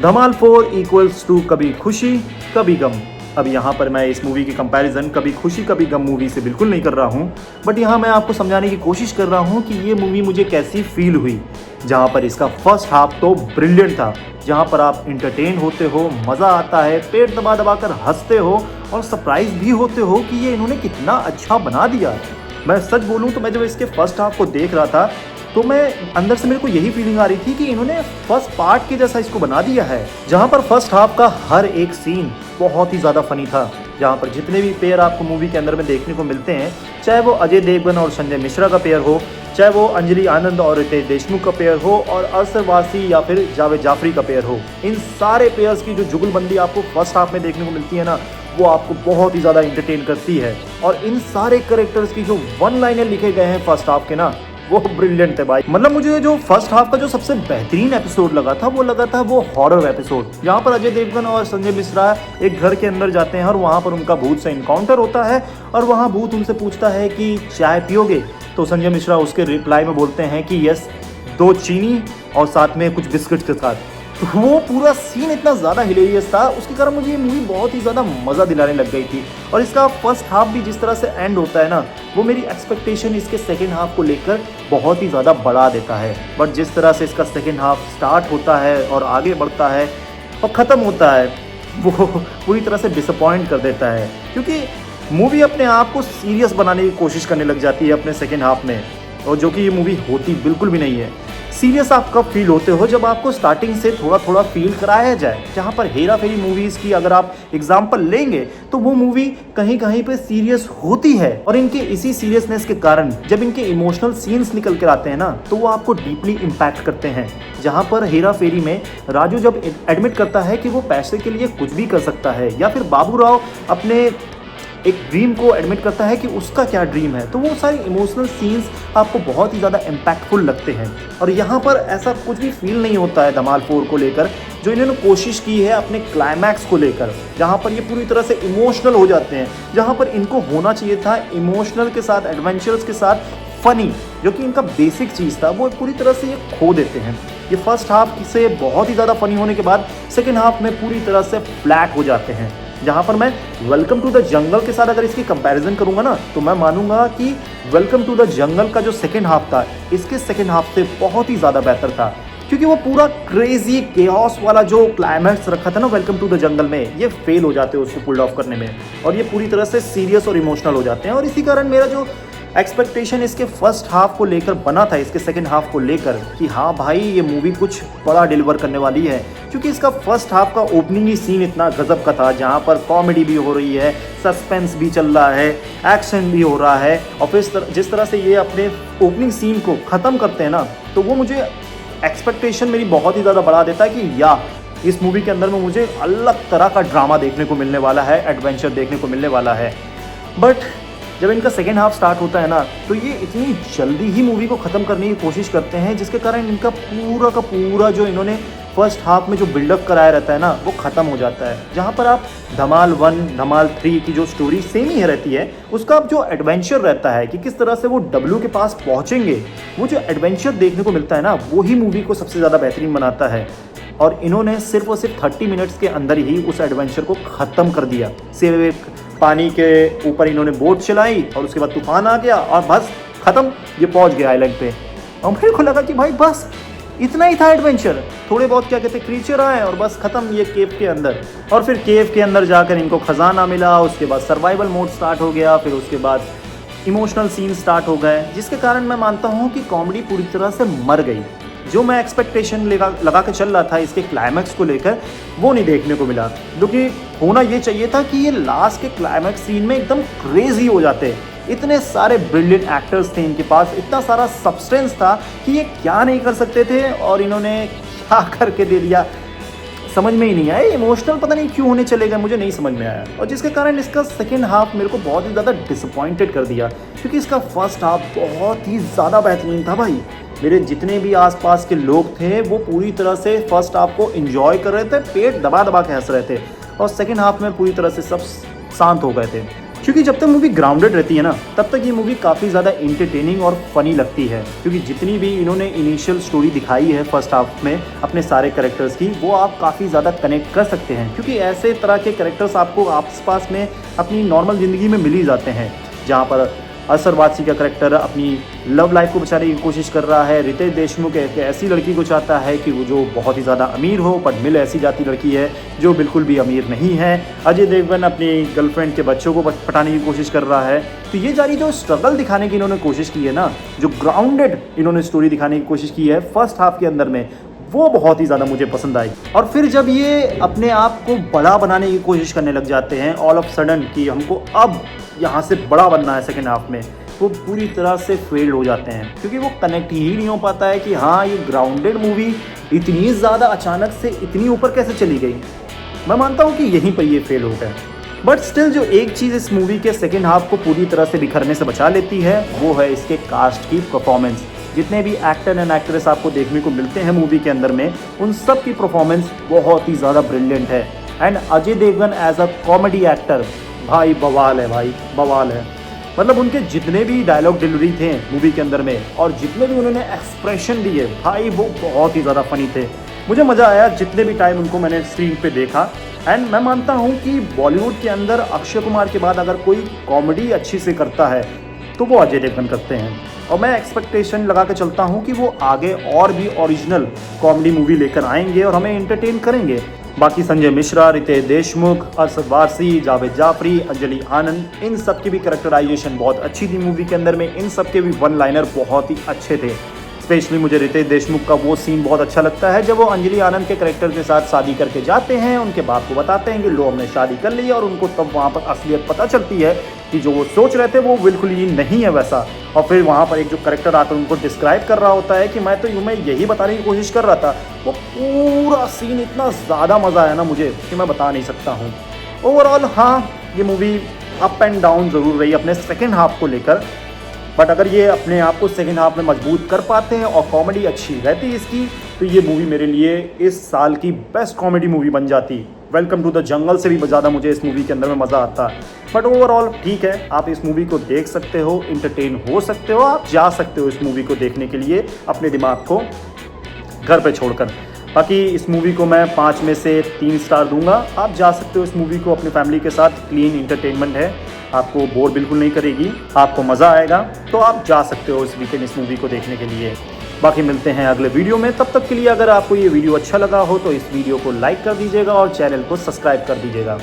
Dhamaal 4 equals to कभी खुशी कभी गम। अब यहाँ पर मैं इस मूवी की कंपैरिजन कभी खुशी कभी गम मूवी से बिल्कुल नहीं कर रहा हूँ, बट यहाँ मैं आपको समझाने की कोशिश कर रहा हूँ कि ये मूवी मुझे कैसी फील हुई। जहाँ पर इसका फर्स्ट हाफ तो ब्रिलियंट था, जहाँ पर आप इंटरटेन होते हो, मज़ा आता है, पेट दबा दबा कर हंसते हो और सरप्राइज भी होते हो कि ये इन्होंने कितना अच्छा बना दिया। मैं सच बोलूँ तो मैं जब इसके फर्स्ट हाफ को देख रहा था तो मैं अंदर से मेरे को यही फीलिंग आ रही थी कि इन्होंने फर्स्ट पार्ट के जैसा इसको बना दिया है। जहाँ पर फर्स्ट हाफ का हर एक सीन बहुत ही ज़्यादा फनी था, जहाँ पर जितने भी पेयर आपको मूवी के अंदर में देखने को मिलते हैं, चाहे वो अजय देवगन और संजय मिश्रा का पेयर हो, चाहे वो अंजलि आनंद और रितेश देशमुख का पेयर हो, और अरशद वारसी या फिर जावेद जाफरी का पेयर हो, इन सारे पेयर्स की जो जुगलबंदी आपको फर्स्ट हाफ में देखने को मिलती है ना, वो आपको बहुत ही ज़्यादा इंटरटेन करती है। और इन सारे कैरेक्टर्स की जो वन लाइनर लिखे गए हैं फर्स्ट हाफ के ना, वो ब्रिलियंट है भाई। मतलब मुझे जो फर्स्ट हाफ का जो सबसे बेहतरीन एपिसोड लगा था वो हॉरर एपिसोड, जहाँ पर अजय देवगन और संजय मिश्रा एक घर के अंदर जाते हैं और वहाँ पर उनका भूत से इनकाउंटर होता है और वहाँ भूत उनसे पूछता है कि चाय पियोगे, तो संजय मिश्रा उसके रिप्लाई में बोलते हैं कि यस, 2 चीनी और साथ में कुछ बिस्किट के साथ। तो वो पूरा सीन इतना ज़्यादा हिलेरियस था, उसके कारण मुझे ये मूवी बहुत ही ज़्यादा मज़ा दिलाने लग गई थी। और इसका फर्स्ट हाफ भी जिस तरह से एंड होता है ना, वो मेरी एक्सपेक्टेशन इसके सेकेंड हाफ को लेकर बहुत ही ज़्यादा बढ़ा देता है। बट जिस तरह से इसका सेकेंड हाफ स्टार्ट होता है और आगे बढ़ता है और ख़त्म होता है, वो पूरी तरह से डिसअपॉइंट कर देता है, क्योंकि मूवी अपने आप को सीरियस बनाने की कोशिश करने लग जाती है अपने सेकेंड हाफ में, और जो कि ये मूवी होती बिल्कुल भी नहीं है। सीरियस आप कब फील होते हो? जब आपको स्टार्टिंग से थोड़ा थोड़ा फील कराया जाए। जहाँ पर हेरा फेरी मूवीज़ की अगर आप एग्जाम्पल लेंगे तो वो मूवी कहीं कहीं पे सीरियस होती है, और इनके इसी सीरियसनेस के कारण जब इनके इमोशनल सीन्स निकल कर आते हैं ना, तो वो आपको डीपली इम्पैक्ट करते हैं। जहाँ पर हेरा फेरी में राजू जब एडमिट करता है कि वो पैसे के लिए कुछ भी कर सकता है, या फिर बाबू राव अपने एक ड्रीम को एडमिट करता है कि उसका क्या ड्रीम है, तो वो सारी इमोशनल सीन्स आपको बहुत ही ज़्यादा इम्पैक्टफुल लगते हैं। और यहाँ पर ऐसा कुछ भी फील नहीं होता है धमाल 4 को लेकर, जो इन्होंने कोशिश की है अपने क्लाइमैक्स को लेकर, जहाँ पर ये पूरी तरह से इमोशनल हो जाते हैं, जहाँ पर इनको होना चाहिए था इमोशनल के साथ, एडवेंचर्स के साथ फनी, जो कि इनका बेसिक चीज़ था, वो पूरी तरह से ये खो देते हैं। ये फर्स्ट हाफ से बहुत ही ज़्यादा फनी होने के बाद सेकेंड हाफ में पूरी तरह से फ्लैट हो जाते हैं। जहाँ पर मैं वेलकम टू द जंगल के साथ अगर इसकी कंपैरिजन करूँगा ना, तो मैं मानूंगा कि वेलकम टू द जंगल का जो सेकेंड हाफ था, इसके सेकेंड हाफ से बहुत ही ज़्यादा बेहतर था, क्योंकि वो पूरा क्रेजी केओस वाला जो क्लाइमैक्स रखा था ना वेलकम टू द जंगल में, ये फेल हो जाते हैं उसको पुल ऑफ करने में, और ये पूरी तरह से सीरियस और इमोशनल हो जाते हैं। और इसी कारण मेरा जो एक्सपेक्टेशन इसके फर्स्ट हाफ को लेकर बना था, इसके सेकंड हाफ को लेकर, कि हाँ भाई ये मूवी कुछ बड़ा डिलीवर करने वाली है, क्योंकि इसका फर्स्ट हाफ का ओपनिंग ही सीन इतना गजब का था, जहाँ पर कॉमेडी भी हो रही है, सस्पेंस भी चल रहा है, एक्शन भी हो रहा है, और फिर जिस तरह से ये अपने ओपनिंग सीन को ख़त्म करते हैं ना, तो वो मुझे एक्सपेक्टेशन मेरी बहुत ही ज़्यादा बढ़ा देता है कि या इस मूवी के अंदर में मुझे अलग तरह का ड्रामा देखने को मिलने वाला है, एडवेंचर देखने को मिलने वाला है। बट जब इनका सेकेंड हाफ स्टार्ट होता है ना, तो ये इतनी जल्दी ही मूवी को ख़त्म करने की कोशिश करते हैं, जिसके कारण इनका पूरा का पूरा जो इन्होंने फर्स्ट हाफ में जो बिल्डअप कराया रहता है ना, वो ख़त्म हो जाता है। जहाँ पर आप धमाल 1, धमाल 3 की जो स्टोरी सेम ही रहती है, उसका जो एडवेंचर रहता है कि किस तरह से वो डब्लू के पास पहुँचेंगे, वो जो एडवेंचर देखने को मिलता है ना, वो ही मूवी को सबसे ज़्यादा बेहतरीन बनाता है। और इन्होंने सिर्फ और सिर्फ 30 मिनट्स के अंदर ही उस एडवेंचर को ख़त्म कर दिया। सिर्फ पानी के ऊपर इन्होंने बोट चलाई और उसके बाद तूफान आ गया और बस ख़त्म, ये पहुंच गया आइलैंड पे। और मेरे को लगा कि भाई बस इतना ही था एडवेंचर, थोड़े बहुत क्या कहते क्रीचर आए और बस ख़त्म ये केव के अंदर। और फिर केव के अंदर जाकर इनको ख़जाना मिला, उसके बाद सर्वाइवल मोड स्टार्ट हो गया, फिर उसके बाद इमोशनल सीन स्टार्ट हो गए, जिसके कारण मैं मानता हूँ कि कॉमेडी पूरी तरह से मर गई। जो मैं एक्सपेक्टेशन लगा के चल रहा था इसके क्लाइमैक्स को लेकर, वो नहीं देखने को मिला, क्योंकि होना ये चाहिए था कि ये लास्ट के क्लाइमैक्स सीन में एकदम क्रेजी हो जाते। इतने सारे ब्रिलियंट एक्टर्स थे इनके पास, इतना सारा सब्सटेंस था कि ये क्या नहीं कर सकते थे, और इन्होंने क्या करके दे दिया समझ में ही नहीं आया। इमोशनल पता नहीं क्यों होने चले गए, मुझे नहीं समझ में आया, और जिसके कारण इसका सेकेंड हाफ मेरे को बहुत ही ज़्यादा डिसअपॉइंटेड कर दिया, क्योंकि इसका फर्स्ट हाफ बहुत ही ज़्यादा बेहतरीन था भाई। मेरे जितने भी आसपास के लोग थे वो पूरी तरह से फर्स्ट हाफ को एंजॉय कर रहे थे, पेट दबा दबा के हंस रहे थे, और सेकेंड हाफ में पूरी तरह से सब शांत हो गए थे। क्योंकि जब तक मूवी ग्राउंडेड रहती है ना, तब तक ये मूवी काफ़ी ज़्यादा इंटरटेनिंग और फनी लगती है। क्योंकि जितनी भी इन्होंने इनिशियल स्टोरी दिखाई है फर्स्ट हाफ में अपने सारे कैरेक्टर्स की, वो आप काफ़ी ज़्यादा कनेक्ट कर सकते हैं। क्योंकि ऐसे तरह के कैरेक्टर्स आपको आस पास में अपनी नॉर्मल ज़िंदगी में मिल ही जाते हैं, जहाँ पर असर वारसी का कैरेक्टर अपनी लव लाइफ को बचाने की कोशिश कर रहा है। रितेश देशमुख एक ऐसी लड़की को चाहता है कि वो जो बहुत ही ज़्यादा अमीर हो, बट मिल ऐसी जाती लड़की है जो बिल्कुल भी अमीर नहीं है। अजय देवगन अपनी गर्लफ्रेंड के बच्चों को पटाने की कोशिश कर रहा है। तो ये जारी जो स्ट्रगल दिखाने की इन्होंने कोशिश की है ना, जो ग्राउंडेड इन्होंने स्टोरी दिखाने की कोशिश की है फर्स्ट हाफ के अंदर में, वो बहुत ही ज़्यादा मुझे पसंद आई। और फिर जब ये अपने आप को बड़ा बनाने की कोशिश करने लग जाते हैं ऑल ऑफ सडन कि हमको अब यहाँ से बड़ा बनना है सेकेंड हाफ में, वो पूरी तरह से फेल हो जाते हैं। क्योंकि वो कनेक्ट ही नहीं हो पाता है कि हाँ, ये ग्राउंडेड मूवी इतनी ज़्यादा अचानक से इतनी ऊपर कैसे चली गई। मैं मानता हूँ कि यहीं पर ये फेल हो गया, बट स्टिल जो एक चीज़ इस मूवी के सेकेंड हाफ को पूरी तरह से बिखरने से बचा लेती है, वो है इसके कास्ट की परफॉर्मेंस। जितने भी एक्टर एंड एक्ट्रेस आपको देखने को मिलते हैं मूवी के अंदर में, उन सब की परफॉर्मेंस बहुत ही ज़्यादा ब्रिलियंट है। And Ajay Devgn as a comedy actor भाई बवाल है, भाई बवाल है। मतलब उनके जितने भी डायलॉग डिलीवरी थे मूवी के अंदर में और जितने भी उन्होंने एक्सप्रेशन दिए, भाई वो बहुत ही ज़्यादा फनी थे। मुझे मज़ा आया जितने भी टाइम उनको मैंने स्क्रीन पे देखा। एंड मैं मानता हूँ कि बॉलीवुड के अंदर अक्षय कुमार के बाद अगर कोई कॉमेडी अच्छी से करता है तो वो अजय देवगन करते हैं। और मैं एक्सपेक्टेशन लगा के चलता हूँ कि वो आगे और भी ओरिजिनल कॉमेडी मूवी लेकर आएंगे और हमें एंटरटेन करेंगे। बाकी संजय मिश्रा, रितेश देशमुख, अरशद वारसी, जावेद जाफरी, अंजलि आनंद, इन सब की भी कैरेक्टराइजेशन बहुत अच्छी थी मूवी के अंदर में। इन सब के भी वन लाइनर बहुत ही अच्छे थे। स्पेशली मुझे रितेश देशमुख का वो सीन बहुत अच्छा लगता है जब वो अंजलि आनंद के कैरेक्टर के साथ शादी करके जाते हैं, उनके बाप को बताते हैं कि लो हमने शादी कर ली है, और उनको तब वहाँ पर असलियत पता चलती है कि जो वो सोच रहे थे वो बिल्कुल ही नहीं है वैसा। और फिर वहाँ पर एक जो कैरेक्टर आकर उनको डिस्क्राइब कर रहा होता है कि मैं तो यही बताने की कोशिश कर रहा था। वो पूरा सीन इतना ज़्यादा मज़ा आया ना मुझे कि मैं बता नहीं सकता हूँ। ओवरऑल हाँ, ये मूवी अप एंड डाउन ज़रूर रही अपने सेकेंड हाफ को लेकर, बट अगर ये अपने आप को सेकेंड हाफ में मजबूत कर पाते हैं और कॉमेडी अच्छी रहती है इसकी, तो ये मूवी मेरे लिए इस साल की बेस्ट कॉमेडी मूवी बन जाती। वेलकम टू द जंगल से भी ज़्यादा मुझे इस मूवी के अंदर में मज़ा आता। बट ओवरऑल ठीक है, आप इस मूवी को देख सकते हो, इंटरटेन हो सकते हो, आप जा सकते हो इस मूवी को देखने के लिए अपने दिमाग को घर पे छोड़कर। बाकी इस मूवी को मैं 5 में से 3 स्टार दूंगा। आप जा सकते हो इस मूवी को अपनी फैमिली के साथ, क्लीन इंटरटेनमेंट है, आपको बोर बिल्कुल नहीं करेगी, आपको मज़ा आएगा। तो आप जा सकते हो इस वीकेंड इस मूवी को देखने के लिए। बाकी मिलते हैं अगले वीडियो में, तब तक के लिए अगर आपको ये वीडियो अच्छा लगा हो तो इस वीडियो को लाइक कर दीजिएगा और चैनल को सब्सक्राइब कर दीजिएगा।